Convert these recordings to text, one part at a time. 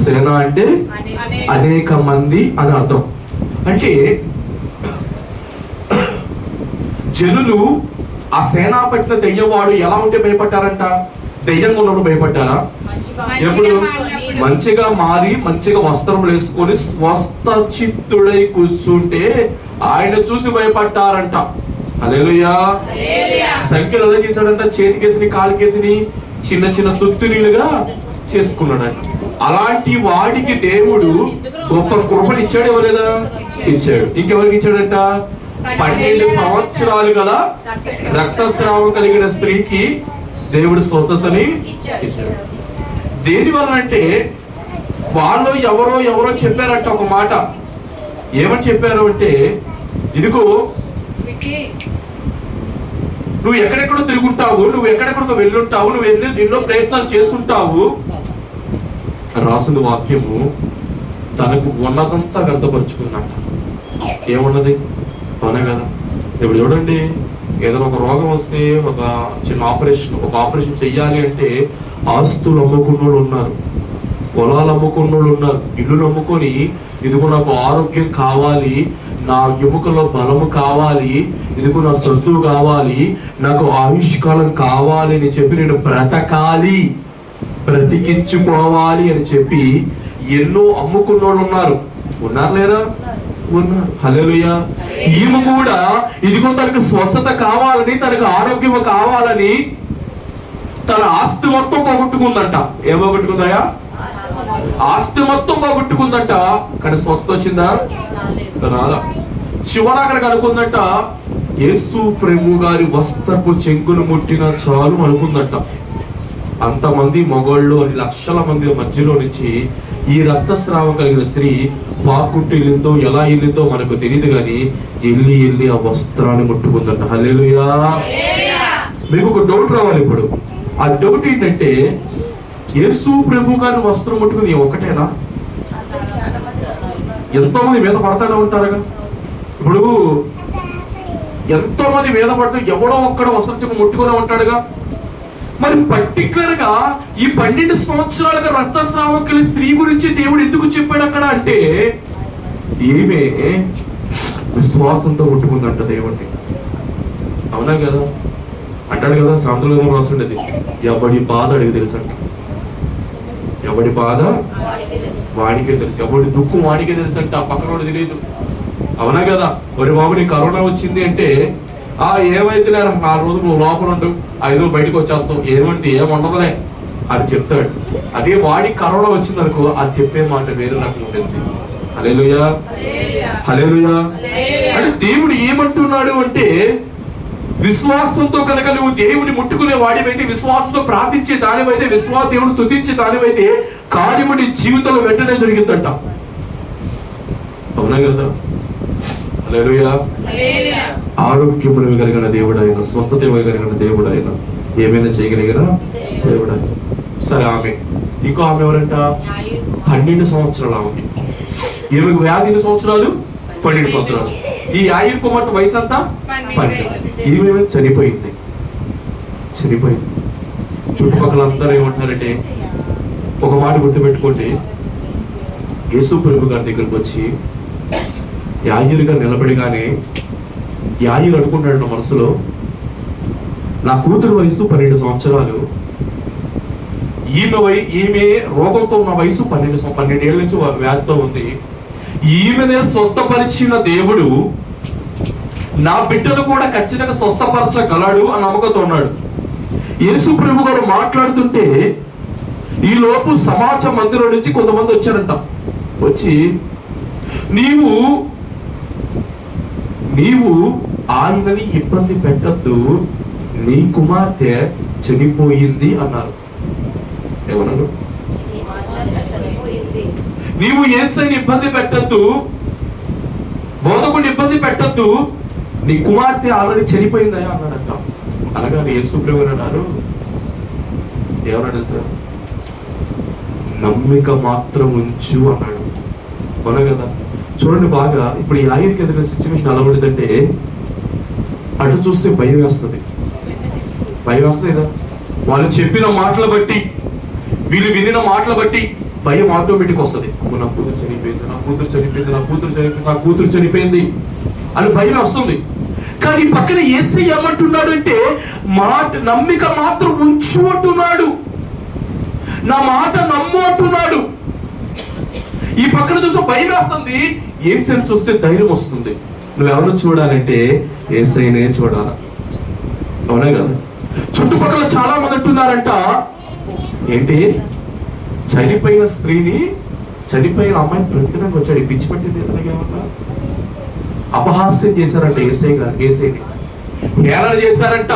సేన అంటే అనేక మంది అని అర్థం. అంటే జనులు ఆ సేనాపట్ల దెయ్యవాడు ఎలా ఉంటే భయపడ్డారంట? దెయ్యంగా ఉన్నప్పుడు భయపడ్డారా? ఎప్పుడు మంచిగా మారి మంచిగా వస్త్రములు వేసుకొని స్వస్థ చిత్తుడై కూర్చుంటే ఆయన చూసి భయపడ్డారంట. హల్లెలూయా. సంఖ్యలు ఎలా చేశాడంట? చేతికేసిని కాలికేసిని చిన్న చిన్న తుత్తునీలుగా చేసుకున్నాడంట. అలాంటి వాడికి దేవుడు గొప్ప కృపను ఇచ్చాడు, ఇవ్వలేదా? ఇచ్చాడు. ఇంకెవరికి ఇచ్చాడంట? 12 సంవత్సరాలు గల రక్తస్రావం కలిగిన స్త్రీకి దేవుడు స్వస్థతని ఇచ్చాడు. దేని వల్ల అంటే వాళ్ళు ఎవరో చెప్పారంట ఒక మాట. ఏమని చెప్పారు అంటే, ఇదిగో నువ్వు ఎక్కడెక్కడో తిరుగుంటావు, నువ్వు ఎక్కడెక్కడికో వెళ్ళుంటావు, నువ్వు ఎన్నో ప్రయత్నాలు చేస్తుంటావు. రాసిన వాక్యము తనకు ఉన్నదంతా వ్యర్థపరుచుకుందంట. ఏమున్నది? అవునా కదా? ఇప్పుడు చూడండి, ఏదైనా ఒక రోగం వస్తే ఒక చిన్న ఆపరేషన్ చెయ్యాలి అంటే ఆస్తులు అమ్ముకున్నోళ్ళు ఉన్నారు, పొలాలు అమ్ముకున్నోళ్ళు ఉన్నారు, ఇల్లులు అమ్ముకొని ఇదిగో నాకు ఆరోగ్యం కావాలి, నా ఎముకలో బలము కావాలి, ఇదిగో నా సొత్తు కావాలి, నాకు ఆయుష్కాలం కావాలి అని చెప్పి నేను బ్రతకాలి, బ్రతికించుకోవాలి అని చెప్పి ఎన్నో అమ్ముకున్నోళ్ళు ఉన్నారు. లేరా? ఉన్నారు. హల్లెలూయా. ఈమె కూడా ఇదిగో తనకు స్వస్థత కావాలని, తనకు ఆరోగ్యం కావాలని తన ఆస్తి మొత్తం పోగొట్టుకుందంట. ఏం పోగొట్టుకుందాయా? ఆస్తి మొత్తం పోగొట్టుకుందంట. కానీ స్వస్థత వచ్చిందా? రాలా. చివర అక్కడికి అనుకుందంట, యేసు ప్రభు గారి వస్త్రపు చెంగును ముట్టిన చాలు అనుకుందంట. అంతమంది మగోళ్ళు అని లక్షల మంది మధ్యలో నుంచి ఈ రక్తస్రావం కలిగిన స్త్రీ పాకుంటూ వెళ్ళిందో ఎలా వెళ్ళిందో మనకు తెలియదు, కానీ వెళ్ళి ఆ వస్త్రాన్ని ముట్టుకుందంట. హల్లెలూయా. మీకు ఒక డౌట్ రావాలి ఇప్పుడు. ఆ డౌట్ ఏంటంటే, యేసు ప్రభు గారి వస్త్రం ముట్టుకుంది ఒకటేనా? ఎంతో మంది మీద పడతానే ఉంటారుగా. ఇప్పుడు ఎంతో మంది మీద పడుతూ ఎవడో ఒక్కడ వస్త్రం ముట్టుకునే ఉంటాడుగా. మరి పర్టికులర్ గా ఈ 12 సంవత్సరాలుగా రక్తస్రావం కలిగిన స్త్రీ గురించి దేవుడు ఎందుకు చెప్పాడు అక్కడ అంటే, ఈమె విశ్వాసంతో ముట్టుకుందంట దేవుడిని. అవునా కదా? అంటాడు కదా, సాంతులు రాస్తుండేది, ఎవడి బాధ అడిగి తెలుసంట. ఎవడి బాధ వాడికే తెలుసు, ఎవడి దుఃఖం వాడికే తెలుసంట, పక్కన వాడు తెలియదు. అవునా కదా? ఒరి బాబు నీ కరోనా వచ్చింది అంటే, ఏమైతే 4 రోజులు నువ్వు లోపల ఉండు, 5 రోజులు బయటకు వచ్చేస్తావు, ఏమంటే ఏముండదులే అని చెప్తాడు. అదే వాడి కరోనా వచ్చింది అనుకో, అది చెప్పే మాట వేరే రకంగా ఉంటుంది. హల్లెలూయా. హల్లెలూయా. అంటే దేవుడు ఏమంటున్నాడు అంటే, విశ్వాసంతో కనుక నువ్వు దేవుని ముట్టుకునే వాడివైతే, విశ్వాసంతో ప్రార్థించే దానివైతే, దేవుడు స్తుతించే దానివైతే కార్యము నీ జీవితంలో వెంటనే జరిగిందంట. అవునా కదా? హల్లెలూయా. ఆరోగ్యమును కలిగిన దేవుడు ఆయన, స్వస్థత ఇవ్వగలిగిన దేవుడు ఆయన, ఏమైనా చేయగలిగిన దేవుడు ఆయన. సరే, ఆమె ఇంకో ఆమె ఎవరంట? 12 సంవత్సరాలు ఆమెకి. ఈమెకు వ్యాధి ఎన్ని సంవత్సరాలు? 12 సంవత్సరాలు. ఈ యాయిర్ కుమార్తె వయసు అంతా 12. ఈమె చనిపోయింది. చుట్టుపక్కల అందరూ ఏమంటారంటే, ఒక మాట గుర్తుపెట్టుకోండి, యేసు ప్రభు గారి దగ్గరకు వచ్చి యాయిరుగా నిలబడిగానే యాయిరు అనుకుంటాడు మనసులో, నా కూతురు వయసు 12 సంవత్సరాలు, ఈమె రోగంతో ఉన్న వయసు 12 ఏళ్ళ నుంచి వ్యాధితో ఉంది. ఈమెనే స్వస్థపరిచిన దేవుడు నా బిడ్డను కూడా ఖచ్చితంగా స్వస్థపరచగలడు అని నమ్మకంతో ఉన్నాడు. యేసు ప్రభు గారు మాట్లాడుతుంటే ఈ లోపు సమాజ మందిరం నుంచి కొంతమంది వచ్చారంట. వచ్చి, నీవు ఆయనని ఇబ్బంది పెట్టద్దు, నీ కుమార్తె చనిపోయింది అన్నారు. ఏమన్నారు? నీవు యేసుని ఇబ్బంది పెట్టద్దు, బోధకుడిని ఇబ్బంది పెట్టద్దు, నీ కుమార్తె ఆల్రెడీ చనిపోయిందా అన్నాడంట. అనగానే యేసు ప్రభువు అన్నారు, ఏమన్నాడు సార్? నమ్మిక మాత్రం ఉంచు అన్నాడు. అవునా కదా? చూడండి బాగా, ఇప్పుడు ఈ యాయిర్కి ఎదురైన సిచ్యువేషన్ ఎలా ఉండదంటే, అటు చూస్తే భయం వేస్తుంది కదా. వాళ్ళు చెప్పిన మాటలు బట్టి, వీళ్ళు వినిన మాటలు బట్టి, భయం ఆటోమేటిక్ వస్తుంది. అమ్మ నా కూతురు చనిపోయింది, నా కూతురు చనిపోయింది, నా కూతురు చనిపోయింది, నా కూతురు చనిపోయింది అని భయం వస్తుంది. కానీ పక్కన యేసయ్య ఏమంటున్నాడు అంటే, మాట నమ్మిక మాత్రం ఉంచు అంటున్నాడు, నా మాట నమ్ము అంటున్నాడు. ఈ పక్కన చూస్తే భయం వేస్తుంది, యేసయ్యను చూస్తే ధైర్యం వస్తుంది. నువ్వెవరు చూడాలంటే యేసయ్యనే చూడాల, అవునా కదా? చుట్టుపక్కల చాలా మంది అంటున్నారంట, ఏంటి చనిపోయిన స్త్రీని, చనిపోయిన అమ్మాయిని బ్రతికడానికి వచ్చాడు, పిచ్చి పట్టింది ఇతనికి ఏమన్నా? అపహాస్యం చేశారంట యేసయ్య గారు, యేసయ్యని హేళన చేశారంట.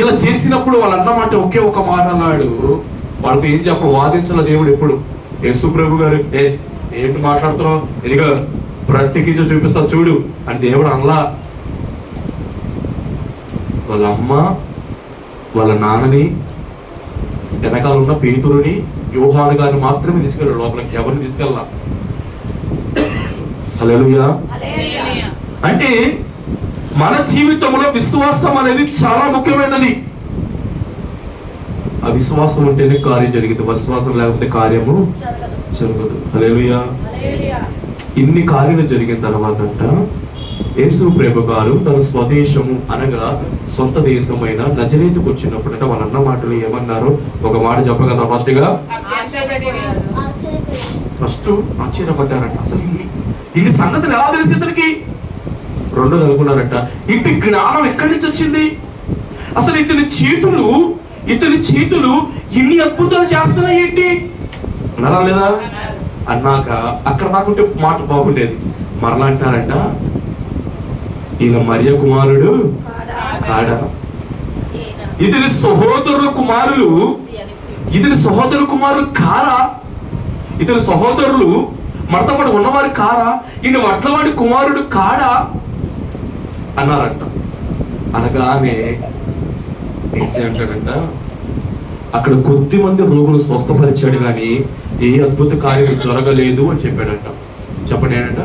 ఇలా చేసినప్పుడు వాళ్ళు అన్నమాట ఒకే ఒక మాట అన్నాడు, వాళ్ళతో ఏం చెప్ప వాదించాల దేవుడు ఎప్పుడు. యేసు ప్రభు గారు ఏంటి మాట్లాడుతున్నావు, ఇదిగో ప్రత్యేకించి చూపిస్తా చూడు అని దేవుడు అనలా. వాళ్ళ అమ్మ వాళ్ళ నాన్నని వెనకాల ఉన్న పేతురుని యోహాను గారిని మాత్రమే తీసుకెళ్ళాడు లోపలికి, ఎవరిని తీసుకెళ్ళా. హల్లెలూయా. అంటే మన జీవితంలో విశ్వాసం అనేది చాలా ముఖ్యమైనది. ఆ విశ్వాసం ఉంటేనే కార్యం జరిగింది, విశ్వాసం లేకపోతే కార్యము జరగదు. హల్లెలూయా. ఇన్ని కార్యాలు జరిగిన తర్వాత అంట యేసు ప్రభు గారు తన స్వదేశము అనగా సొంత దేశమైన నజరేతుకు వచ్చినప్పుడు అంటే వాళ్ళ అన్న మాటలు ఏమన్నారు, ఒక మాట చెప్పగలరా? ఫస్ట్ ఆశ్చర్యపడ్డారంట. అసలు ఇన్ని సంగతులు ఎలా తెలిసి ఇతనికి? రెండోది అనుకున్నారంట, ఇంటి జ్ఞానం ఎక్కడి నుంచి వచ్చింది? అసలు ఇతని చేతులు ఇన్ని అద్భుతాలు చేస్తున్నాయి ఏంటి అన్నారా లేదా? అన్నాక అక్కడ దాకుంటే మాట బాగుండేది. మరలా అంటారంట, ఈయన మరియ కుమారుడు కాడా? ఇతని సహోదరుల కుమారులు కారా? ఇతని సహోదరులు మడతపడి ఉన్నవారు కారా? ఈయన వడ్లవాడి కుమారుడు కాడా అన్నారంట. అనగానే యేసయ్య అంటాడంట, అక్కడ కొద్ది మంది రోగులు స్వస్థపరిచాడు కానీ ఏ అద్భుత కార్యం జరగలేదు అని చెప్పాడంట. చెప్పండి ఏంటంట,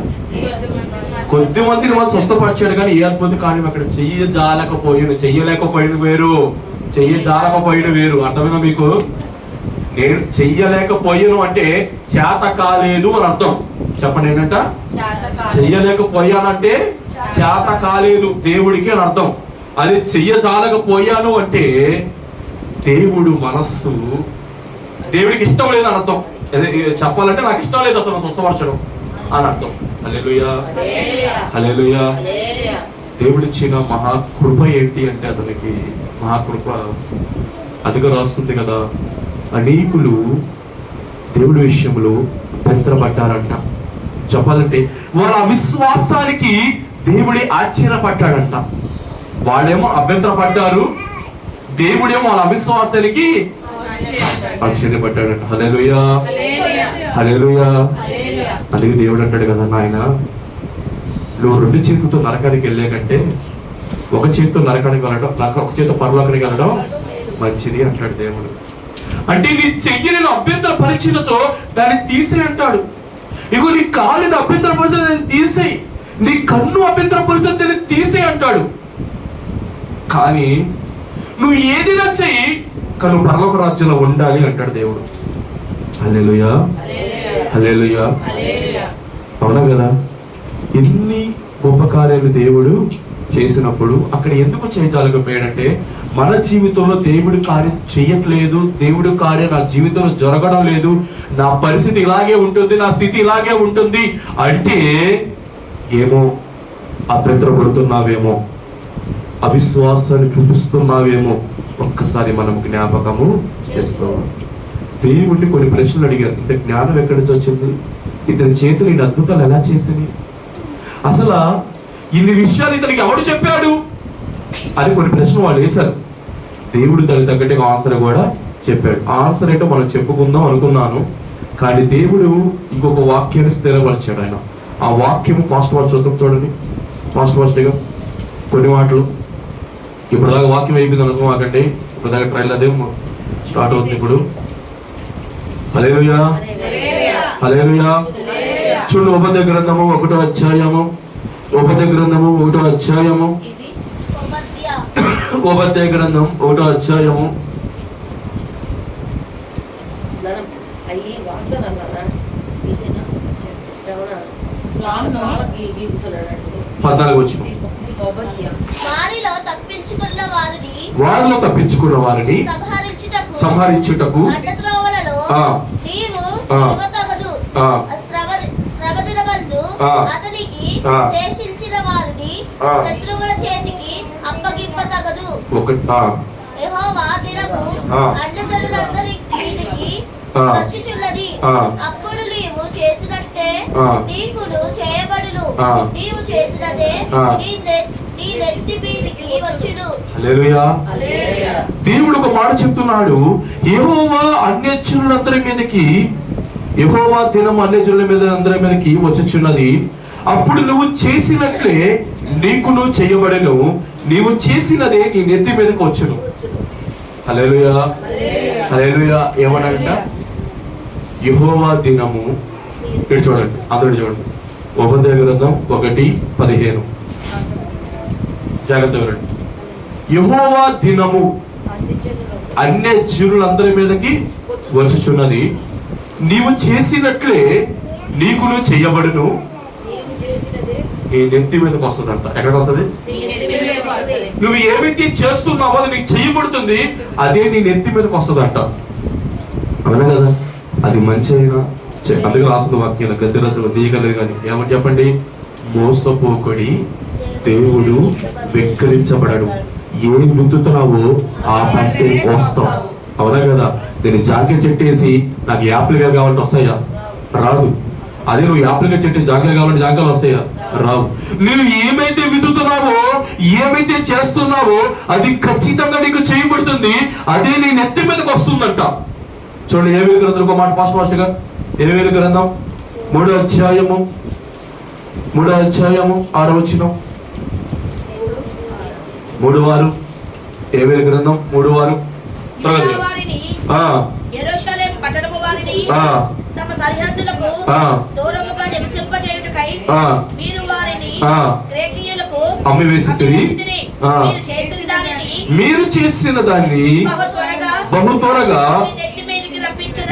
కొద్ది మందిని వాళ్ళు స్వస్థపరిచాడు కానీ ఏ అద్భుత కార్యం అక్కడ చెయ్యలేకపోయిన వేరు. అర్థమైనా మీకు? నేను చెయ్యలేకపోయాను అంటే చేత కాలేదు అని అర్థం. చెప్పండి ఏంటంట, చెయ్యలేకపోయానంటే చేత కాలేదు దేవుడికి అని అర్థం. అది చెయ్యజాలకపోయాను అంటే దేవుడు మనస్సు, దేవుడికి ఇష్టం లేదు అని అర్థం. చెప్పాలంటే నాకు ఇష్టం లేదు అసలు స్వస్థపరచడం అని అర్థం. హల్లెలూయా, హల్లెలూయా. దేవుడిచ్చిన మహాకృప ఏంటి అంటే అతనికి మహాకృప అదిగా రాస్తుంది కదా, అనేకులు దేవుడి విషయంలో అభ్యంతరపడ్డారంట. చెప్పాలంటే వాళ్ళ అవిశ్వాసానికి దేవుడి ఆశ్చర్యపడ్డాడంట. వాళ్ళేమో అభ్యంతరపడ్డారు, దేవుడేమో వాళ్ళ అవిశ్వాసానికి ఆశ్చర్యపడ్డాడంట. హల్లెలూయా, హల్లెలూయా. అందుకే దేవుడు అంటాడు కదా, నాయన నువ్వు 2 చేతులతో నరకానికి వెళ్ళే కంటే ఒక చేతితో నరకానికి వెళ్ళడం, ఒక చేతితో పరలోకానికి వెళ్ళడం మంచిది అంటాడు దేవుడు. అంటే నీ చెయ్యి నేను అభ్యంతర పరిచినచో దాన్ని తీసేయి అంటాడు. ఇగో నీ కాలుని అభ్యంతర పరిస్థితి దాన్ని తీసేయి, నీ కన్ను అభ్యంతర పరిస్థితి దాన్ని తీసేయి అంటాడు. కానీ నువ్వు ఏదైనా చెయ్యి, కానీ నువ్వు పరలోక రాజ్యంలో ఉండాలి అంటాడు దేవుడు. హల్లెలూయా, హల్లెలూయా. అవునా కదా? ఎన్ని గొప్ప కార్యాలు దేవుడు చేసినప్పుడు అక్కడ ఎందుకు చేయగలిగిపోయాడంటే, మన జీవితంలో దేవుడి కార్యం చేయట్లేదు, దేవుడి కార్యం నా జీవితంలో జరగడం లేదు, నా పరిస్థితి ఇలాగే ఉంటుంది, నా స్థితి ఇలాగే ఉంటుంది అంటే ఏమో అభ్యంతరపడుతున్నావేమో, అవిశ్వాసాన్ని చూపిస్తున్నావేమో ఒక్కసారి మనం జ్ఞాపకము చేసుకోవాలి. దేవుడిని కొన్ని ప్రశ్నలు అడిగారు, ఇంత జ్ఞానం ఎక్కడి నుంచి వచ్చింది, ఇతని చేతులు ఇన్ని అద్భుతాలు ఎలా చేసింది, అసలు ఇన్ని విషయాలు ఇతనికి ఎవడు చెప్పాడు అని కొన్ని ప్రశ్నలు వాళ్ళు వేశారు. దేవుడు దానికి తగ్గట్టుగా ఆన్సర్ కూడా చెప్పాడు. ఆన్సర్ ఏంటో మనం చెప్పుకుందాం అనుకున్నాను, కానీ దేవుడు ఇంకొక వాక్యాన్ని స్థిరపరిచాడు. ఆయన ఆ వాక్యం ఫాస్ట్ చూద్దాం, చూడండి ఫాస్ట్గా కొన్ని మాటలు. ఇప్పుడు దాకా వాక్యం అయిపోయింది అనుకోమాకండి, ఇప్పుడు దాకా ట్రైల్ అదే స్టార్ట్ అవుతుంది ఇప్పుడు. హల్లెలూయా, హల్లెలూయా. చూడండి, ఉపదేశ గ్రంథము 1వ అధ్యాయము, ఉపదేశ గ్రంథము 1వ అధ్యాయము, ఉపదేశ గ్రంథం 1వ అధ్యాయము వారిలో తప్పించుకున్న వారిని సంహరించుటకు అతనికి శేషించిన వారిని శత్రువుల చేతికి అప్పగింపతగదు. యెహోవా దినము అన్యజనులందరి మీదికి వచ్చుచున్నది. అప్పుడు నీవు చేసినట్టే నీకును చేయబడును. నీవు చేసినదే నీ నెత్తి మీదికి వచ్చును. హల్లెలూయా. దేవుడు ఒక మాట చెప్తున్నాడు, యెహోవా అన్యజనులందరి మీదకి, యెహోవా దినం అన్యజనుల మీద అందరి మీదకి వచ్చుచున్నది. అప్పుడు నువ్వు చేసినట్లే నీకును చేయబడును. నీవు చేసినదే నీ నెత్తి మీదకి వచ్చును. హల్లెలూయా. హల్లెలూయా. ఏమనంట? యెహోవా దినము. ఇక్కడ చూడండి, అందరూ చూడండి, ఉపదేశ గ్రంథం 1:15. జాగ్రత్త చూడండి. యెహోవా దినము అన్యజనులందరి మీదకి వచ్చుచున్నది. నీవు చేసినట్లే నీకును చేయబడును. నీ నెత్తి మీదకి వస్తుందంట. ఎక్కడికి వస్తుంది? నువ్వు ఏమైతే చేస్తున్నావో అది నీకు చేయబడుతుంది. అదే నీ నెత్తి మీదకి వస్తుందంట. అవునా కదా? అది మంచి అయినా, అందుకే రాసిన వాక్యాలు గద్దె రసలు తీయగలరు. కానీ ఏమని చెప్పండి? మోసపోకుడి, దేవుడు వెక్కిరించబడడు. ఏం విత్తుతున్నావో ఆ పంటే కోస్తావు. అవునా కదా? నేను జాకెట్ చెట్టేసి నాకు యాప్లుగా కావాలంటే వస్తాయా? రాదు. అదే నువ్వు యాప్లుగా చెట్టు జాకెట్ కావాలంటే జాకెట్లు వస్తాయా? రావు. నువ్వు ఏమైతే విత్తుతున్నావో, ఏమైతే చేస్తున్నావో అది ఖచ్చితంగా నీకు చేయబడుతుంది. అదే నీ నెత్తి మీదకి వస్తుందంట. చూడండి, ఏవేలు గ్రంథం ఒక మాట ఫాస్ట్ గా. ఏవేలు గ్రంథం 3వ అధ్యాయము 6వ వచనం. 3 ఏవేలు గ్రంథం 3 యెరూషలేము పట్టణము వారిని తమ సరిహద్దులకు దూరముగా నివసింపజేయుటకై మీరు వారిని గ్రీకులకు అమ్మివేసితిరి. మీరు చేసిన దాన్ని బహు త్వరగా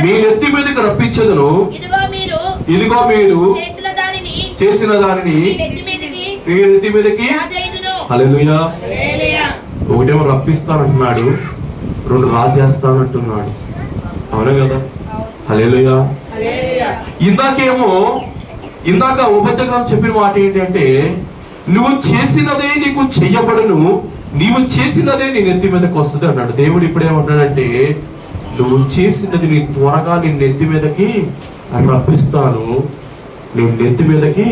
మీ నెత్తి మీదకి రప్పించదును. ఇదిగో మీరు చేసిన దానిని మీ నెత్తి మీదకి. హల్లెలూయా. ఒకటేమో రప్పిస్తానంటున్నాడు, 2 రాజేస్తానంటున్నాడు. అవునా కదా? హల్లెలూయా. ఇందాక ఉపదేశం చెప్పిన మాట ఏంటంటే, నువ్వు చేసినదే నీకు చెయ్యబడును. నీవు చేసినదే నీ నెత్తి మీదకి వస్తుంది అన్నాడు. దేవుడు ఇప్పుడేమంటాడంటే, నువ్వు చేసినది నీ త్వరగా నీ నెత్తి మీదకి రప్పిస్తాను, నీ నెత్తి మీదకి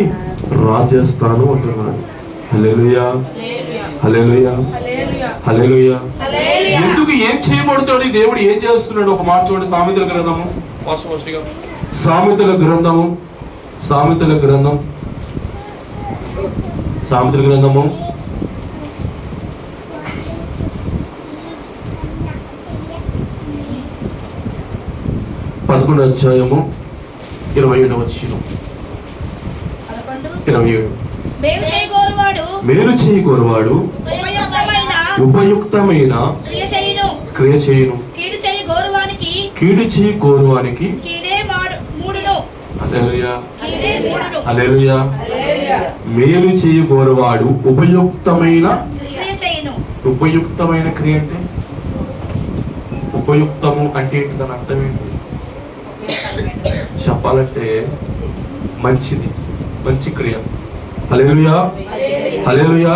రాజేస్తాను అంటున్నాడు. హల్లెలూయా. హల్లెలూయా. హల్లెలూయా. ఎందుకు ఏం చేయబడుతాడు? దేవుడు ఏం చేస్తున్నాడు? ఒక మాట చూడండి. సామెతల గ్రంథము 11వ అధ్యాయము 27వ వచనం. 27. మేలు చేయగోరువాడు ఉపయుక్తమైన క్రియ చేయును, కీడు చేయి గోరువానికి. హల్లెలూయా. హల్లెలూయా. మేలు చేయి గోరువాడు ఉపయుక్తమైన క్రియ అంటే, ఉపయుక్తము అంటే ఏంటి? దాని అర్థం ఏంటి చెప్పాలంటే మంచిది, మంచి క్రియ. హల్లెలూయా. హల్లెలూయా.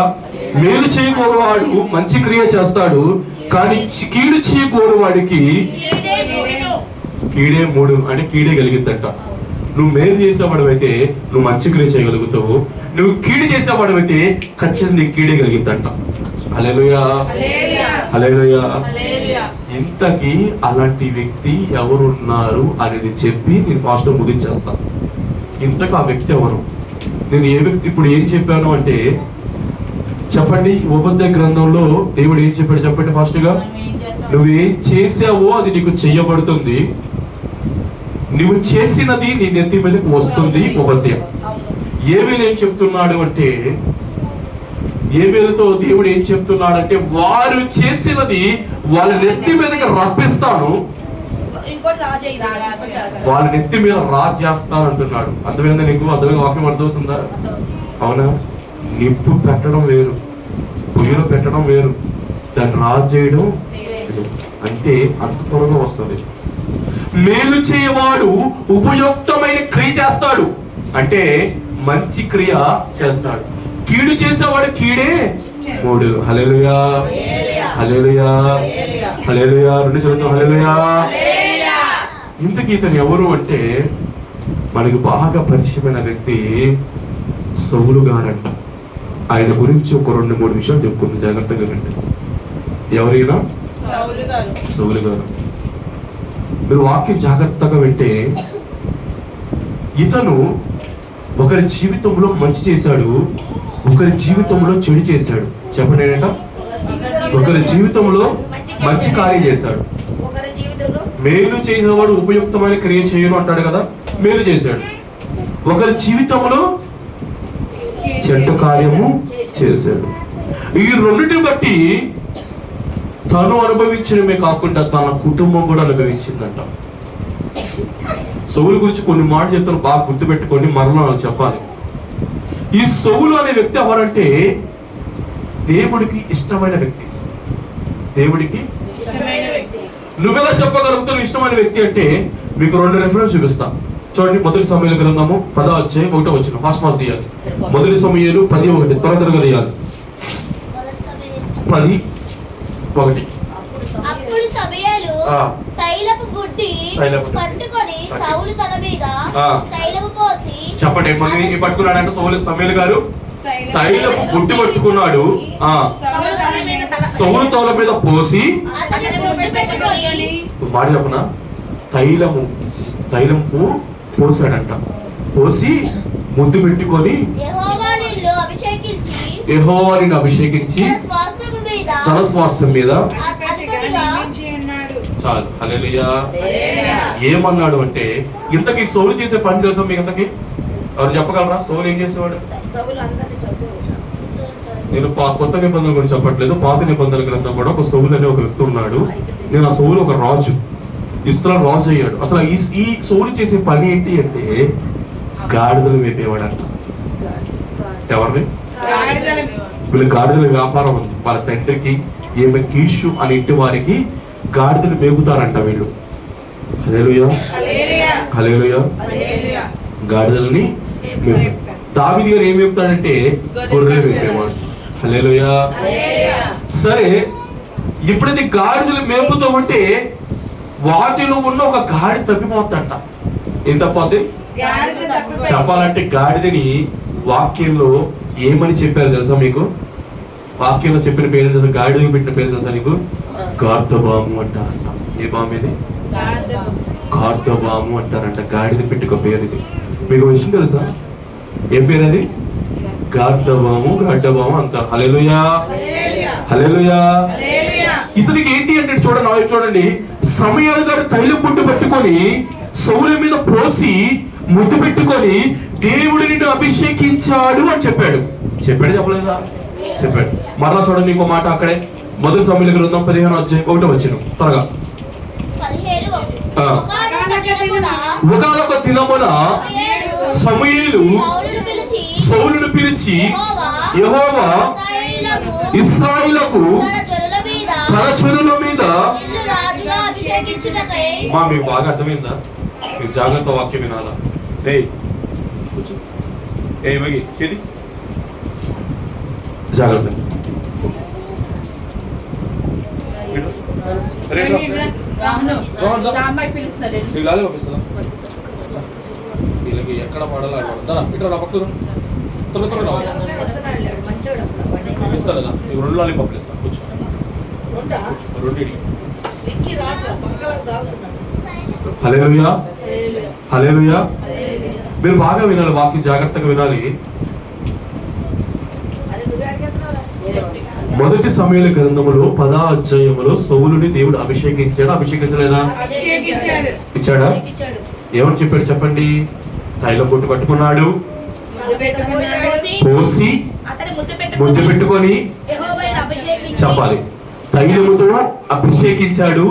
మేలు చేయగోరువాడు మంచి క్రియ చేస్తాడు, కానీ కీడు చేయగోరువాడికి కీడే 3 అంటే కీడే కలిగిద్దంట. నువ్వు మేలు చేసేవాడు అయితే నువ్వు మంచి క్రియ చేయగలుగుతావు. నువ్వు కీడు చేసేవాడు అయితే ఖచ్చితంగా నీకు కీడే కలిగిద్దంట. హల్లెలూయా. హల్లెలూయా. ఇంతకీ అలాంటి వ్యక్తి ఎవరున్నారు అనేది చెప్పి నేను ఫాస్ట్ ముగించేస్తాను. ఇంతకు ఆ వ్యక్తి ఎవరు? నేను ఏ వ్యక్తి ఇప్పుడు ఏం చెప్పాను అంటే చెప్పండి. ఉపదేశ గ్రంథంలో దేవుడు ఏం చెప్పాడు చెప్పండి ఫాస్ట్ గా. నువ్వేం చేసావో అది నీకు చెయ్యబడుతుంది. నువ్వు చేసినది నీ నెత్తి మీదకి వస్తుంది. ఉపదేశం ఏవేలు ఏం చెప్తున్నాడు అంటే, ఏవేలుతో దేవుడు ఏం చెప్తున్నాడు అంటే, వారు చేసినది వాళ్ళ నెత్తి మీదకి రప్పిస్తాను. ఇంకోటి రాజయ్య వాళ్ళ నెత్తి మీద రాజు చేస్తాను అంటున్నాడు. అర్థమైందా నీకు? అర్థమైన వాక్యం అర్థమవుతుందా? అవునా? నిప్పు పెట్టడం వేరు, పొయ్యిలో పెట్టడం వేరు, దాన్ని రాజు చేయడం వేరు. అంటే అంత త్వరగా వస్తుంది. మేలు చేయవాడు ఉపయుక్తమైన క్రియ చేస్తాడు, అంటే మంచి క్రియ చేస్తాడు. కీడు చేసేవాడు కీడే మూడు. హల్లెలూయా, హల్లెలూయా, హల్లెలూయా. రెండు చదువుతాం, హల్లెలూయా. ఇంతకీ ఇతను ఎవరు అంటే మనకి బాగా పరిచయమైన వ్యక్తి సౌలు గారంట. ఆయన గురించి ఒక 2-3 విషయాలు చెప్పుకుంది, జాగ్రత్తగా రండి. ఎవరైనా సౌలు గారు. మీరు వాక్యం జాగ్రత్తగా వింటే ఇతను ఒకరి జీవితంలో మంచి చేశాడు, ఒకరి జీవితంలో చెడు చేశాడు. చెప్పండి ఏంట? ఒకరి జీవితంలో మంచి కార్యం చేశాడు. మేలు చేసేవాడు ఉపయుక్తమైన క్రియ చేయను అంటాడు కదా, మేలు చేశాడు. ఒకరి జీవితంలో చెడ్డ కార్యము చేశాడు. ఈ రెండింటిని బట్టి తను అనుభవించడమే కాకుండా తన కుటుంబం కూడా అనుభవించిందంట. సౌలు గురించి కొన్ని మాటలు చెప్తాను, బాగా గుర్తుపెట్టుకోండి, మరలా చెప్పాలి. ఈ సౌలు అనే వ్యక్తి ఎవరంటే దేవుడికి ఇష్టమైన వ్యక్తి. దేవుడికి నువ్వెలా చెప్పగలుగుతావు ఇష్టమైన వ్యక్తి అంటే? మీకు 2 రెఫరెన్స్ చూపిస్తా, చూడండి. మొదటి సమూయేలు గ్రంథము 10వ అధ్యాయం 1వ వచనం. ఫాస్ట్ ఫాస్ట్ తీయాలి. మొదటి సమూయేలు 10:1. త్వరగా తీయాలి. 10:1. అప్పుడు సమూయేలు తైలపు బుడ్డి పట్టుకొని సౌలు తల మీద తైలము పోసి. చెప్పండి, మళ్ళీ పట్టుకున్నాడంటే సమూయేలు గారు తైలపు బుడ్డి పట్టుకున్నాడు. సౌలు తల మీద పోసి మాట చెప్పనా, తైలము పోసాడంట. పోసి ముద్దు పెట్టుకొని యెహోవాని అభిషేకించి తన స్వాస్థ్యం మీద చాలు. హల్లెలూయా. ఏమన్నాడు అంటే, ఇంతకీ సౌలు చేసే పని తెలుసా మీకు? ఇంతకీ ఎవరు చెప్పగలరా? సౌలు ఏం చేసేవాడు? నేను కొత్త నిబంధనల గురించి చెప్పట్లేదు, పాత నిబంధనల గ్రంథం కూడా ఒక సౌలు అనే ఒక వ్యక్తి ఉన్నాడు. నేను ఆ సౌలు ఒక రాజు, ఇస్రాయేలు రాజు అయ్యాడు. అసలు ఈ సౌలు చేసే పని ఏంటి అంటే గాడిదలు వేపేవాడు అంట. ఎవరిని? వీళ్ళు గాడిదల వ్యాపారం ఉంది. వాళ్ళ తండ్రికి ఏమి కీషు అని ఇంటి వారికి గాడిదలు మేపుతారంట వీళ్ళు. హల్లెలూయా, హల్లెలూయా. గాడిదలని దావీదు గారు ఏం మేపుతాడంటే గొర్రెలు మేపేవాడు. హల్లెలూయా. సరే, ఎప్పుడైతే గాడిదలు మేపుతామంటే వాటిలో ఉన్న ఒక గాడి తప్పిపోతుందంట. ఏం తప్పిపోతే? చెప్పాలంటే గాడిదని వాక్యంలో ఏమని చెప్పారు తెలుసా మీకు? వాక్యంలో చెప్పిన పేరు తెలుసా? గాడిదకి పెట్టిన పేరు తెలుసా నీకు? గార్దబాము అంటారంట. ఏ బాము ఇది? గార్దబాము అంటారంట. గాడిద పెట్టుకో పేరు ఇది. మీకు విషయం తెలుసా? ఏం పేరు అది? గార్దబాము, గడ్డబాము అంటారు. హల్లెలూయా, హల్లెలూయా. ఇతనికి ఏంటి అంటే చూడండి, సమూయేలు గారు తైలం బుడ్డి పట్టుకొని సౌలు మీద పోసి ముద్దు పెట్టుకొని దేవుడు నిన్ను అభిషేకించాడు అని చెప్పాడు. చెప్పలేదా? చెప్పాడు. మరలా చూడండి ఇంకో మాట అక్కడే. మొదటి సమూయేలు గ్రంథం 15వ అధ్యాయం 1వ వచనం. త్వరగా. ఒకానొక దినమున సమూయేలు సౌలును పిలిచి యెహోవా ఇశ్రాయేలుకు తన జనుల మీద. మీకు బాగా అర్థమైందా? మీరు జాగ్రత్త వాక్యం వినాలా? ఏది జాగ్రత్త. వీళ్ళకి ఎక్కడ పడాలా ఇట్లా పక్కన ఇస్తాడు కదా. మీకు 2 లాలీపాప్లు ఇస్తాను. కూర్చో. 2. హల్లెలూయా, హల్లెలూయా. మీరు బాగా వినాలి, వాక్యం జాగ్రత్తగా వినాలి. మొదటి సమూయేలు గ్రంథములో 10వ అధ్యాయములో సౌలుని దేవుడు అభిషేకించాడా? అభిషేకించలేదా? ఇచ్చాడా? ఏమని చెప్పాడు చెప్పండి? తైలం బొట్టు పట్టుకున్నాడు, పోసి ముద్దు పెట్టుకొని చెప్పాలి. తైలముతో అభిషేకించాడు,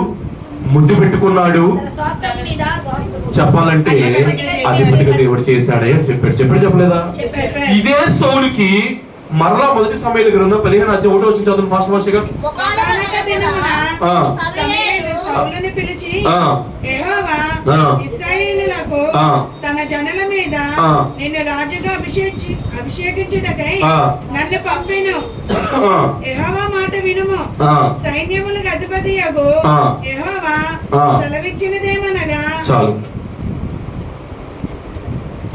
ముద్దు పెట్టుకున్నాడు. తన స్వాస్థ్యం మీద స్వాస్థ్యం చెప్పాలంటే అధిపతిగా దేవుడు చేశాడే అని చెప్పాడు చెప్పలేదా? ఇదే సౌలుకి మరలా మొదటి సమయాల గ్రంథం 15 వచ్చిన చదువు ఫాస్ట్ ఫాస్ట్ గా. ఒకానొక దినమున సమూయేలు సౌలుని పిలిచి, యెహోవా ఇశ్రాయేలులకు తన జనుల మీద నిన్ను రాజుగా అభిషేకించుటకై నన్ను పంపెను. యెహోవా మాట వినుము. సైన్యములకు అధిపతియగు యెహోవా సెలవిచ్చినదేమనగా. చాలు.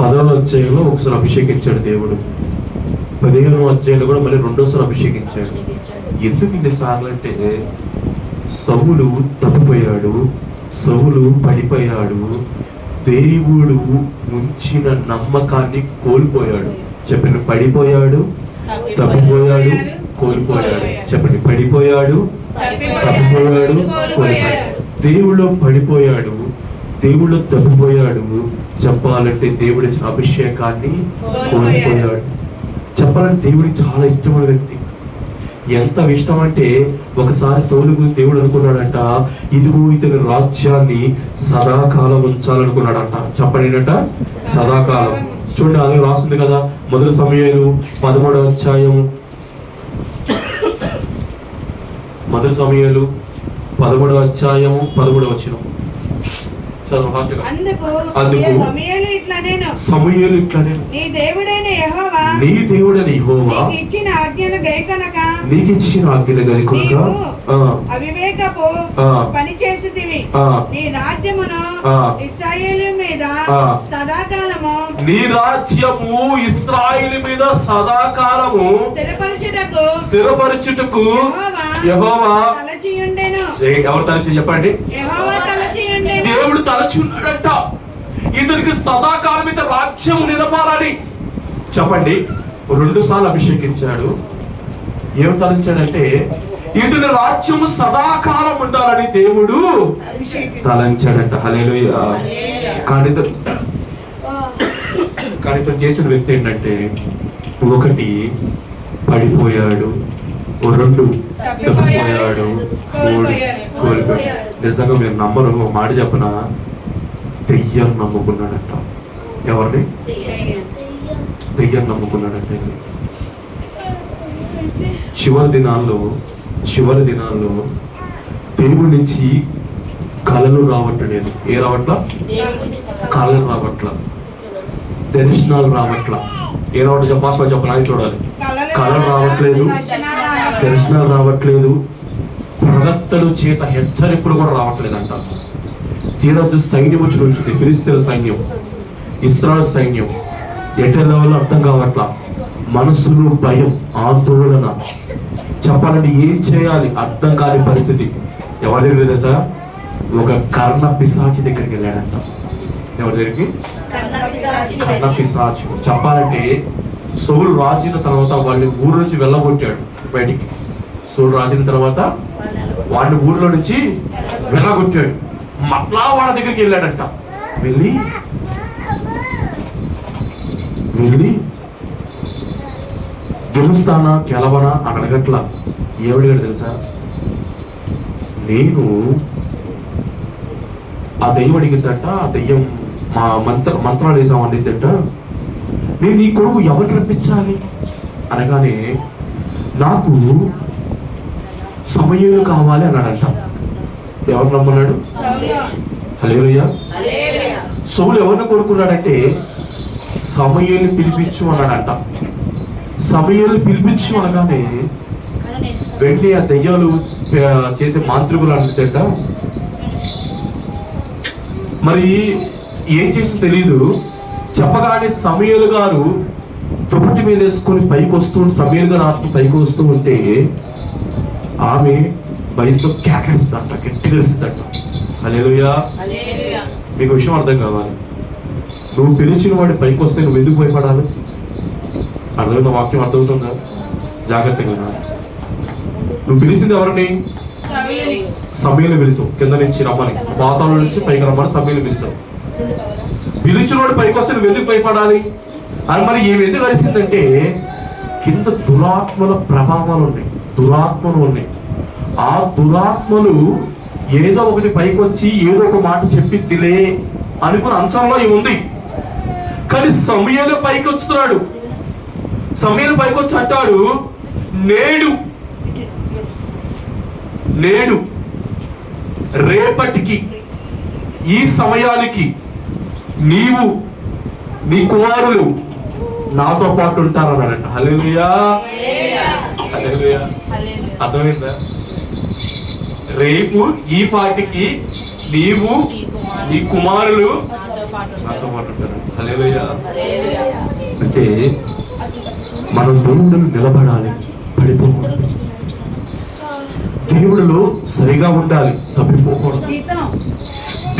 10వ అధ్యాయంలో ఒకసారి అభిషేకించాడు దేవుడు. 15వ అధ్యాయంలో కూడా మళ్ళీ రెండోసారి అభిషేకించాడు. ఎందుకు ఇన్నిసార్లు అంటే సౌలు తప్పిపోయాడు, సౌలు పడిపోయాడు, దేవుడు ఉంచిన నమ్మకాన్ని కోల్పోయాడు. చెప్పండి, పడిపోయాడు, తప్పిపోయాడు, కోల్పోయాడు. చెప్పండి, పడిపోయాడు, తప్పిపోయాడు, కోల్పోయాడు. దేవుడు పడిపోయాడు, దేవుడు తప్పిపోయాడు. చెప్పాలంటే దేవుడి అభిషేకాన్ని కోల్పోయాడు. చెప్పాలంటే దేవుడికి చాలా ఇష్టమైన వ్యక్తి. ఎంత ఇష్టం అంటే ఒకసారి సౌలు గురించి దేవుడు అనుకున్నాడంట, ఇదిగో ఇతని రాజ్యాన్ని సదాకాలం ఉంచాలనుకున్నాడంట. చెప్పండినట, సదాకాలం. చూడండి, అలాగే రాస్తుంది కదా, మొదటి సమయాలు 13వ అధ్యాయం, మొదటి సమయాలు 13వ అధ్యాయం 13వ వచనం. అందుకు సమూయేలు ఇట్లనేను, నీ దేవుడైన యెహోవా నీకు ఇచ్చిన ఆజ్ఞలు గైకొనక అవివేకపు పని చేసితివి. నీ రాజ్యమును ఇశ్రాయేలు మీద సదాకాలము, నీ రాజ్యము ఇశ్రాయేలు మీద సదాకాలము స్థిరపరచుటకు యెహోవా తలచియుండెను. ఎవరు తలచి చెప్పండి? యెహోవా తలచియుండెను. దేవుడు తలచి ఉన్నాడంట. ఇతనికి సదాకాలం ఇతర రాజ్యం నిలపాలని. చెప్పండి, 2 సార్లు అభిషేకించాడు. ఏం తలంచాడంటే ఇతని రాజ్యము సదాకాలం ఉండాలని దేవుడు తలంచాడంట. హల్లెలూయా. కానీ ఇతను చేసిన వ్యక్తి ఏంటంటే, 1 పడిపోయాడు, 2 తప్పిపోయాడు, 3 కోల్పోయాడు. నిజంగా మీరు నమ్మరు, ఒక మాట చెప్పనా, దెయ్యం నమ్ముకున్నాడంట. ఎవరిని? దెయ్యం నమ్ముకున్నాడంటే. చివరి దినాల్లో దేవుడి నుంచి కళలు రావట్లేదు. ఏ రావట్లా? కళలు రావట్ల, దర్శనాలు రావట్ల. ఏ రావట్లేదు? చెప్పాలి, చూడాలి. కళలు రావట్లేదు, దర్శనాలు రావట్లేదు, ప్రవక్తలు చేత హెచ్చరికలు కూడా రావట్లేదంట. తీరొద్దు సైన్యం వచ్చి ఉంచుంది, ఫిలిస్తీన్ల సైన్యం, ఇశ్రాయేలు సైన్యం. ఎటెళ్ళవాలో అర్థం కావట్లా, మనసులో భయం, ఆందోళన. చెప్పాలంటే ఏం చేయాలి అర్థం కాని పరిస్థితి. ఎవరి దగ్గర తెలుసా? ఒక కర్ణ పిశాచి దగ్గరికి వెళ్ళాడంట. ఎవరి దగ్గరికి? కర్ణ పిశాచి. చెప్పాలంటే సౌలు రాజైన తర్వాత వాళ్ళని ఊరు నుంచి వెళ్ళగొట్టాడు బయటికి. సౌలు రాజైన తర్వాత వాడిని ఊర్లో నుంచి వెళ్ళగొట్టాడు. మళ్ళా వాళ్ళ దగ్గరికి వెళ్ళాడంట. వెళ్ళి గెలుస్తానా గెలవనా అని అడగట్లా. ఏమడిగాడు తెలుసా? నేను ఆ దెయ్యం అడిగిందట, ఆ దెయ్యం మా మంత్రాలు వేసాం అడిగిందట, నేను నీ కొడుకు ఎవరు రప్పించాలి అనగానే నాకు సమూయేలు కావాలి అన్నాడంట. ఎవరు నమ్మన్నాడు? హల్లెలూయా. సౌలు ఎవరిని కోరుకున్నాడంటే సమూయేలు పిలిపించు అన్నాడంట. సమూయేలు పిలిపించు అనగానే వెంటనే ఆ దెయ్యాలు చేసే మాంత్రికులు అంటుంట. మరి ఏం చేసి తెలియదు. చెప్పగానే సమూయేలు గారు దుప్పటి మీద వేసుకొని పైకి వస్తూ, సమూయేలు గారు ఆత్మ పైకి వస్తూ ఉంటే ఆమె భయంతో కేకేస్తుందంట, గట్టిగా వేస్తుందంట. హల్లెలూయా. మీకు విషయం అర్థం కావాలి. నువ్వు పిలిచిన వాడి పైకి వస్తే నువ్వు ఎందుకు భయపడాలి? అర్థమైన వాక్యం అర్థమవుతుందా? జాగ్రత్తగా. నువ్వు పిలిచింది ఎవరిని? సమూయేలు పిలిచావు, కింద నుంచి రమ్మని, పాతాళం నుంచి పైకి రమ్మని సమూయేలు పిలిచావు. పిలిచిన వాడు పైకి వస్తే నువ్వు ఎందుకు భయపడాలి? అది మరి ఏమి ఎందుకు కలిసిందంటే కింద దురాత్మల ప్రభావాలు ఉన్నాయి, దురాత్మలు ఉన్నాయి. ఆ దురాత్మలు ఏదో ఒకటి పైకి వచ్చి ఏదో ఒక మాట చెప్పిద్దిలే అనుకుని అంచంలో ఇవి ఉంది. కానీ సమూయేలు పైకి వస్తున్నాడు. సమూయేలు పైకి వచ్చి అంటాడు, నేడు రేపటికి ఈ సమయానికి నీవు నీ కుమారులు నాతో పాటు ఉంటారన్నాడంట. హల్లెలూయా, హల్లెలూయా. అర్థమైందా? రేపు ఈ పాటికి నీవు నీ కుమారులు నాతో పాటు ఉంటారు. హల్లెలూయా. అంటే మనం దేవుడు నిలబడాలి, పడిపోకూడదు. దేవుడిలో సరిగా ఉండాలి, తప్పిపోకూడదు.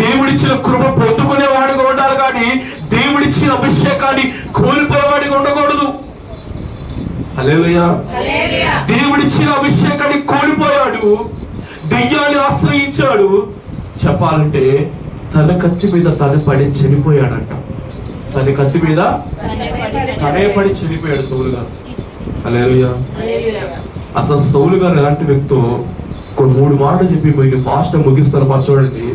దేవుడిచ్చిన కృప పొందుకునేవాడిగా ఉండాలి, కానీ దేవుడిచ్చిన అభిషేకాన్ని కోల్పోయేవాడిగా ఉండకూడదు. హల్లెలూయా. దేవుడిచ్చిన అభిషేకాన్ని కోల్పోయాడు, దెయ్యాన్ని ఆశ్రయించాడు. చెప్పాలంటే తన కత్తి మీద తన పడి చనిపోయాడంట. తన కత్తి మీద తనే పడి చనిపోయాడు సౌలు గారు. హల్లెలూయా. అసలు సౌలు గారు ఎలాంటి వ్యక్తో కొన్ని 3 మాటలు చెప్పి మీరు ఫాస్ట్ ముగిస్తారు. చూడండి,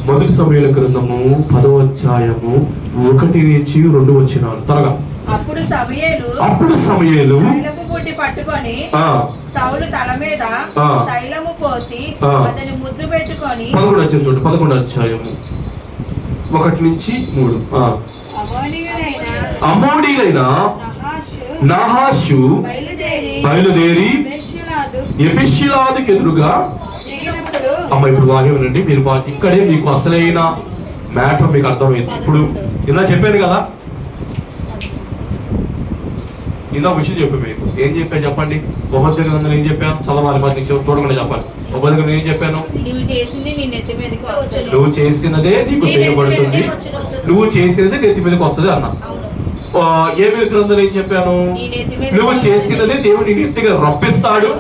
మొదటి సమూయేలు గ్రంథము 10వ అధ్యాయము 1 నుంచి 2 వచనాలు త్వరగా. అప్పుడు సమూయేలు తైలము బుడ్డి పట్టుకొని సౌలు తల మీద తైలము పోసి అతని ముద్దు పెట్టుకొని 11 అధ్యాయము 1 నుంచి 3. అమ్మోనీయుడైన నాహాషు బయలుదేరి ఎబెషిలాదుకు ఎదురుగా. అమ్మ ఇప్పుడు బాగా వినండి, మీరు ఇక్కడే మీకు అసలైన మ్యాటర్ మీకు అర్థమైంది. ఇప్పుడు ఇలా చెప్పాను కదా, ఇలా విషయం చెప్పి మీకు ఏం చెప్పాను చెప్పండి. ఉపద్ర గ్రంథంలో ఏం చెప్పాను? చదవాలి, మరి నీకు చూడకుండా చెప్పాలి. ఉపద్ర గ్రంథం ఏం చెప్పాను? నువ్వు చేసినదే నీకు చేయబడుతుంది, నువ్వు చేసినదే నెత్తి మీదకి వస్తుంది అన్నా. ఏమి గ్రంథంలో ఏం చెప్పాను? నువ్వు చేసినదే దేవుడు నీ నెత్తిగా రప్పిస్తాడు,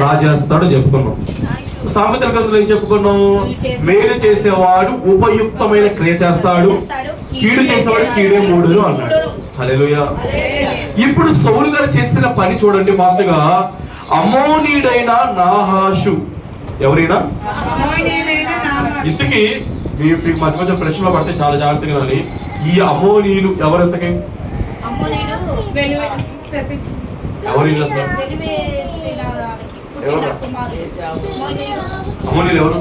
రాజేస్తాడు చెప్పుకున్నాం. సామెతల గ్రంథంలో ఏం చెప్పుకున్నాం? మేలు చేసేవాడు ఉపయుక్తమైన క్రియ చేస్తాడు, కీడు చేసేవాడు కీడే మూడును అన్నాడు. హల్లెలూయా. ఇప్పుడు సౌలు గారు చేసిన పని చూడండి ఫాస్ట్ గా. అమ్మోనీయుడైన నాహాషు, ఎవరైనా ఇంతకీ మీకు మధ్య మధ్య ప్రశ్నలు పడితే చాలా జాగ్రత్తగా వినాలి. ఈ అమ్మోనీయులు ఎవరెంతకి? ఎవరు అమ్మోనీయులు ఎవరు?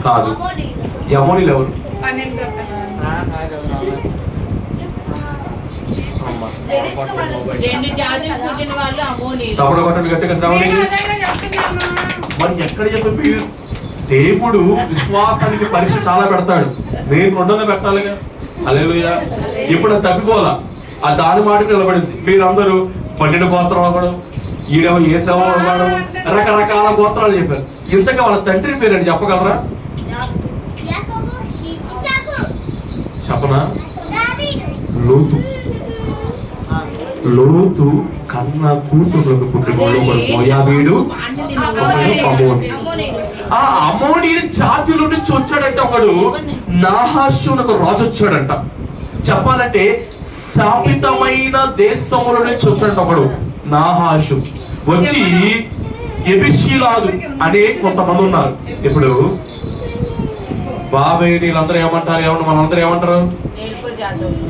కాదు. ఈ అమ్మోనీయులు ఎవరు? తప్పుడు కొట్టండి గట్టిగా శ్రావణి. మరి ఎక్కడ చెప్పి దేవుడు విశ్వాసానికి పరీక్ష చాలా పెడతాడు. నేను 200 పెట్టాలిగా. హల్లెలూయా. ఇప్పుడు అది తప్పిపోలా, ఆ దాని మాటకు నిలబడింది. మీరందరూ 12 గోత్రాలు అవ్వడం, ఈడేమో ఏ సేవ అవ్వడం, రకరకాల గోత్రాలు చెప్పారు. ఇంతగా వాళ్ళ తండ్రి పేరు చెప్పగలరా? చెప్పనా? లోతు కన్న కూతురులకు పుట్టినోడు మోయాబీడు, ఆ అమ్మోనీయుల జాతిలో నుంచి వచ్చాడంట ఒకడు. నాహాషు ఒక రాజు వచ్చాడంట. చెప్పాలంటే శాపితమైన దేశముల నుంచి వచ్చాడంట ఒకడు నాహాషు. వచ్చి ఎబెషిలాదు అనే కొంతమంది ఉన్నారు. ఇప్పుడు బాబాయ్ వీళ్ళందరూ ఏమంటారు? ఏమన్నా మనందరూ ఏమంటారు?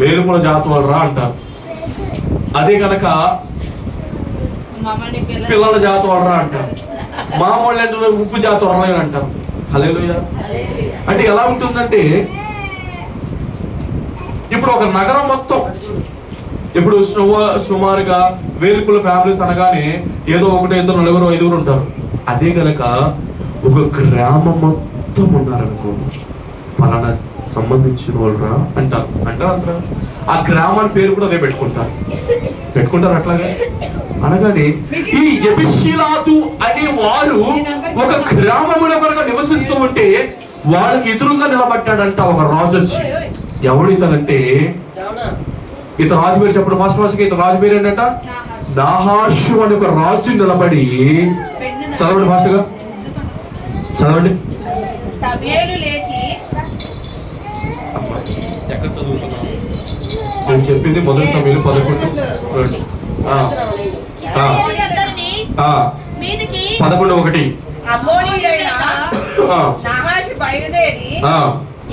వేలుపుల జాతి వాళ్ళరా అంటారు. అదే కనుక పిల్లల జాతి వాళ్ళరా అంటారు. మామూలు అంటే ఉప్పు జాతి వాళ్ళని అంటారు. హల్లెలూయా. అంటే ఎలా ఉంటుందంటే, ఇప్పుడు ఒక నగరం మొత్తం, ఇప్పుడు సుమారుగా వేలుపుల ఫ్యామిలీస్ అనగానే ఏదో 1, 2, 4, 5 ఉంటారు. అదే కనుక ఒక గ్రామం మొత్తం ఉన్నారనుకో, పలానా సంబంధించిన వాళ్ళరా అంటారు. అంటారు ఆ గ్రామాల పేరు కూడా అదే పెట్టుకుంటారు అట్లాగే. అనగానే ఈ ఎబెషిలాదు అనే వారు ఒక గ్రామంలో కనుక నివసిస్తూ ఉంటే వాళ్ళకి ఎదురుగా నిలబడ్డాడంట ఒక రాజు వచ్చి. ఎవడు ఇతనంటే, ఇతను రాజు పేరు చెప్పండి ఫాస్ట్. ఇతను రాజు పేరు ఏంటంట? నాహాషు అని ఒక రాజు నిలబడి, చదవండి ఫాస్ట్ గా చదవండి. ఎక్కడ చదువుతున్నాను? నేను చెప్పింది మొదటి సమయంలో 11 చూడండి. ఇశ్రాయేలీయులందరినీ ఆ, మీదికి 11:1. అమ్మోనీయుడైన ఆ, నాహాషు బయలుదేరి ఆ,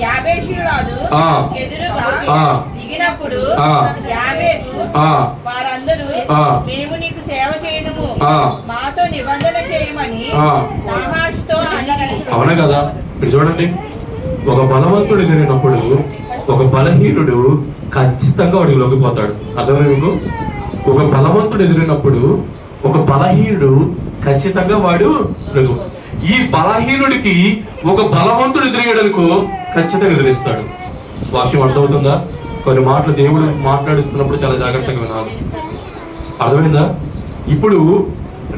యాబేషురాజు ఆ. ఎదురుగా ఆ. దిగినప్పుడు ఆ. యాబేషు ఆ. వారందరూ ఆ. మేము నీకు సేవ చేయదుము, ఆ. మాతో నిబంధన చేయమని ఆ. నాహాషుతో అని అవునా కదా? మీరు చూడండి, ఒక బలవంతుడు ఎదిరినప్పుడు ఒక బలహీనుడు ఖచ్చితంగా వాడికి లొంగిపోతాడు. అర్థమైంది మీకు? ఒక బలవంతుడు ఎదిరినప్పుడు ఒక బలహీనుడు ఖచ్చితంగా వాడు లొంగి. ఈ బలహీనుడికి ఒక బలవంతుడు ఎదిరేయడనుకో ఖచ్చితంగా ఎదిరిస్తాడు. వాక్యం అర్థమవుతుందా? కొన్ని మాటలు దేవుడు మాట్లాడిస్తున్నప్పుడు చాలా జాగ్రత్తగా వినాలి. అర్థమైందా? ఇప్పుడు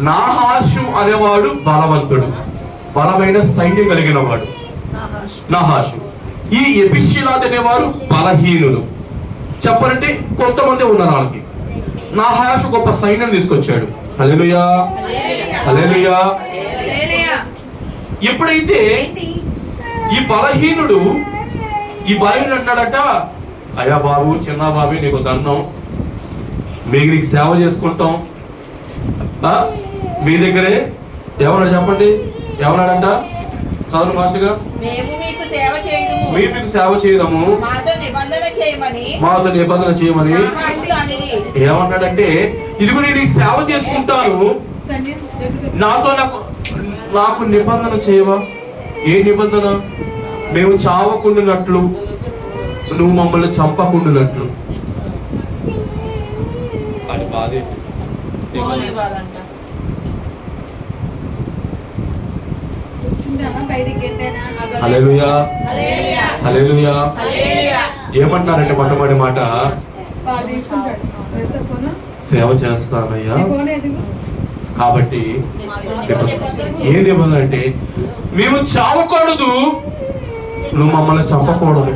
నాహాషు అనేవాడు బలవంతుడు, బలమైన సైన్యం కలిగిన వాడు నాహాషు. ఈ ఎబిషిలాద్ అనేవారు బలహీనులు. చెప్పాలంటే కొంతమంది ఉన్నారు వాళ్ళకి. నాహాషు గొప్ప సైన్యం తీసుకొచ్చాడు. హల్లెలూయా, హల్లెలూయా. ఎప్పుడైతే ఈ బలహీనుడు అన్నాడట, అయ్యా బాబు, చిన్న బాబు, నీకు దండం, మీకు నీకు సేవ చేసుకుంటాం, మీ దగ్గరే ఏమన్నాడు చెప్పండి? ఏమన్నాడంట? చదువు ఫాస్ట్ గా. మేము మీకు సేవ చేయదుము, మేము మీకు సేవ చేయదము, మాతో నిబంధన చేయమని నాహాషుతో అనిరి. ఏమన్నాడంటే, ఇదిగో నేను ఈ సేవ చేసుకుంటాను, నాకు నిబంధన చేయవా? ఏ నిబంధన? మేము చావకుండానట్లు, నువ్వు మమ్మల్ని చంపకుండానట్లు. అది బాధే. ఫోన్ ఇవ్వాలంట. హల్లెలూయా, హల్లెలూయా, హల్లెలూయా. హల్లెలూయా. ఏమంటారంటే మొట్టమొదటి మాట, సేవ చేస్తానయ్యా. కాబట్టి ఏ నిబంధన అంటే, మేము చావకూడదు, నువ్వు మమ్మల్ని చంపకూడదు,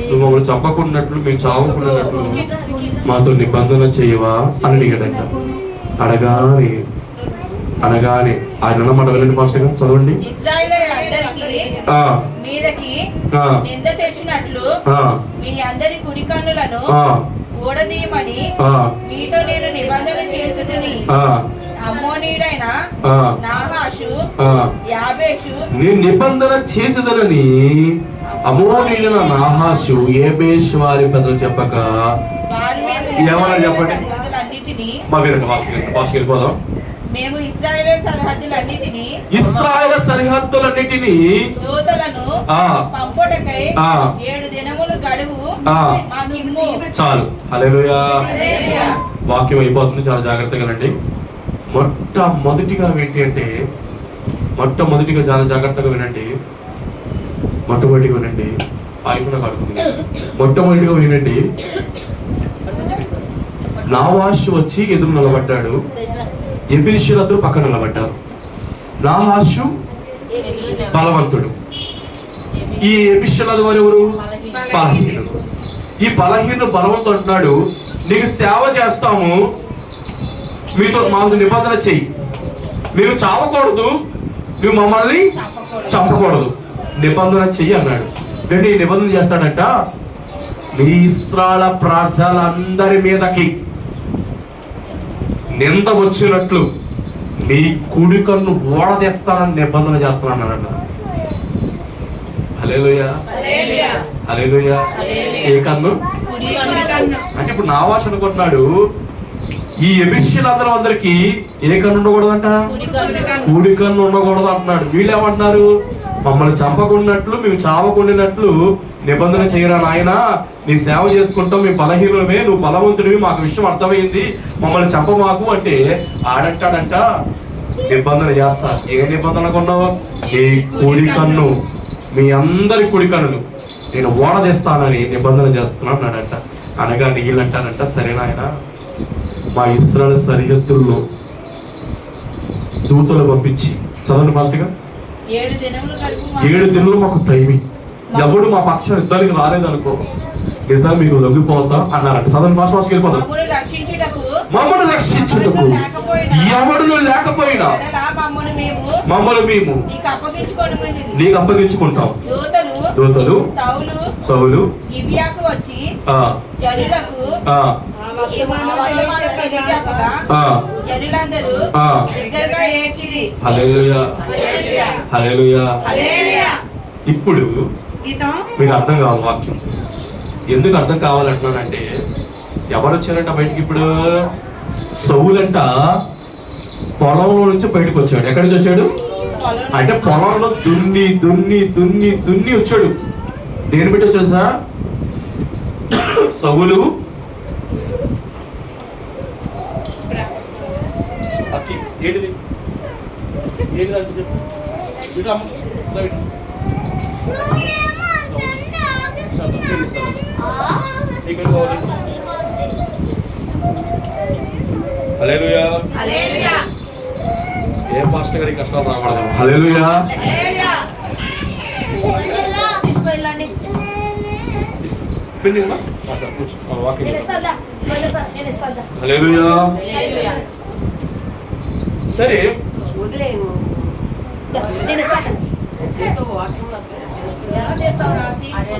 నువ్వు మమ్మల్ని చంపకున్నట్లు, మేము చావకున్నట్లు మాతో నిబంధన చేయవా అని అడిగాడంట. అనగానే ఆయన అన్నమాట. వెళ్ళండి ఫాస్ట్ గా చదవండి. ఇశ్రాయేలీయులందరికీ ఆ, మీదకి ఆ, నింద తెచ్చినట్లు ఆ, మీ అందరి కుడి కన్నులను ఆ, ఊడదీయమని ఆ, మీతో నేను నిబంధన చేసేదని ఆ, అమ్మోనీయుడైన ఆ, నాహాషు ఆ. యాబేషు నేను నిబంధన చేసేదనని అమోనీయుల నాహాషు ఏబేష్ వారి పెద్దలు చెప్పక వారు మేము ఏమన్నా చెప్పండి? సరిహద్దులన్నిటినీ మా వీరండి ఫాస్ట్ వెళ్ళిపోదాం. మేము ఇశ్రాయేలు సరిహద్దులన్నిటినీ ఇశ్రాయేలు సరిహద్దులన్నిటినీ దూతలను ఆ, పంపుటకై ఆ. 7 దినములు గడువు ఆ. మాకిమ్ము. చాలు. హల్లెలూయా. హల్లెలూయా. వాక్యం అయిపోతుంది, చాలా జాగ్రత్తగా రండి. మొట్టమొదటిగా ఏంటి అంటే, మొట్టమొదటిగా చాలా జాగ్రత్తగా వినండి. మొట్టమొదటిగా వినండి. ఆయుకున కడుతుంది. మొట్టమొదటిగా వినండి. నాహాషు వచ్చి ఎదురు నిలబడ్డాడు, ఎబిషీయులందరూ పక్కన నిలబడ్డారు. నాహాషు బలవంతుడు, ఈ ఎబిషీయులందరూ వారు ఎవరు? బలహీనుడు. ఈ బలహీనుడు బలవంతుడు అంటున్నాడు, నీకు సేవ చేస్తాము, మీతో మాకు నిబంధన చెయ్యి, మేము చావకూడదు, నువ్వు మమ్మల్ని చంపకూడదు, నిబంధన చెయ్యి అన్నాడు. అంటే ఈ నిబంధన చేస్తాడంట, మీ ఇశ్రాయేలు ప్రజలందరి మీదకి నింద వచ్చినట్లు నీ కుడి కన్ను ఓడదీస్తానని నిబంధన చేస్తున్నాను. హల్లెలూయా, హల్లెలూయా. హల్లెలూయా. ఏ కన్ను కుడి కన్ను. అంటే ఇప్పుడు నా భాష అనుకుంటున్నాడు, ఈ ఎబిషీయులందరికీ ఏ కన్ను ఉండకూడదంట? కుడి కన్ను ఉండకూడదు అంటున్నాడు. వీళ్ళు ఏమంటున్నారు? మమ్మల్ని చంపకున్నట్లు, మేము చావకుండినట్లు నిబంధన చేయరా నాయన, నీ సేవ చేసుకుంటాం, మేము బలహీనమే, నువ్వు బలవంతుడివి, మాకు విషయం అర్థమైంది, మమ్మల్ని చంపమాకు అంటే ఆడంటాడంట, నిబంధన చేస్తా. ఏ నిబంధన కొన్నావు? నీ కుడి కన్ను, మీ అందరి కుడి కన్నులు నేను ఓడదీస్తానని నిబంధన చేస్తున్నాను అన్నాడంట. అనగా నీళ్ళంటానంట, సరేనాయన, మా ఇశ్రాయేలు సరిహద్దుల్లో దూతలు పంపించి, చదవండి ఫాస్ట్ గా, 7 దినములు గడువు 7 దినాలు మాకు టైమి, ఎవడు మా పక్షం యుద్ధానికి రాలేదనుకో, నిజంగా మీకు లొంగిపోతా అన్నారంట. చదవండి ఫాస్ట్ ఫాస్ట్ వెళ్ళిపోతాం. మమ్మల్ని రక్షించుటకు మమ్మల్ని రక్షించుటకు ఎవడును లేకపోయినా మమ్మల్ని మేము నీకు అప్పగించుకుంటాం. దూతలు సౌలు గిబియాకు వచ్చి ఆ, జనులకు ఆ, వర్తమానం తెలియజెప్పగా ఆ, జనులందరూ ఆ. బిగ్గరగా ఏడ్చిరి. హల్లెలూయా, హల్లెలూయా. హల్లెలూయా. హల్లెలూయా. ఇప్పుడు గీతం మీకు అర్థం కావాలి వాక్యం. ఎందుకు అర్థం కావాలంటున్నానంటే ఎవరు వచ్చారంట బయటికి? ఇప్పుడు సౌలంట పొలంలో నుంచి బయటకు వచ్చాడు. ఎక్కడి నుంచి వచ్చాడు అంటే పొలంలో దున్ని దున్ని దున్ని దున్ని వచ్చాడు. దేని పెట్టి వచ్చాడు సార్? సౌలు ఏంటిది ఏంటిది అంటే చెప్పు. ఇటు అమ్మ. ఇటు ఇటు. సరే, నేను ఇస్తాను. నీకు ఏం కావాలి? హల్లెలూయా. హల్లెలూయా. ఏ పాస్టర్ గారికి కష్టాలు రాకూడదు. హల్లెలూయా. హల్లెలూయా. తీసుకెళ్ళండి. పిన్ని ఉందా? సార్ కూర్చో. వాకింగ్. నేను ఇస్తాను. హల్లెలూయా. హల్లెలూయా. సరే వదిలేను. నేను ఇస్తాను. చేతో వాకింగ్ ఎలా చేస్తావు రాత్రి? అదే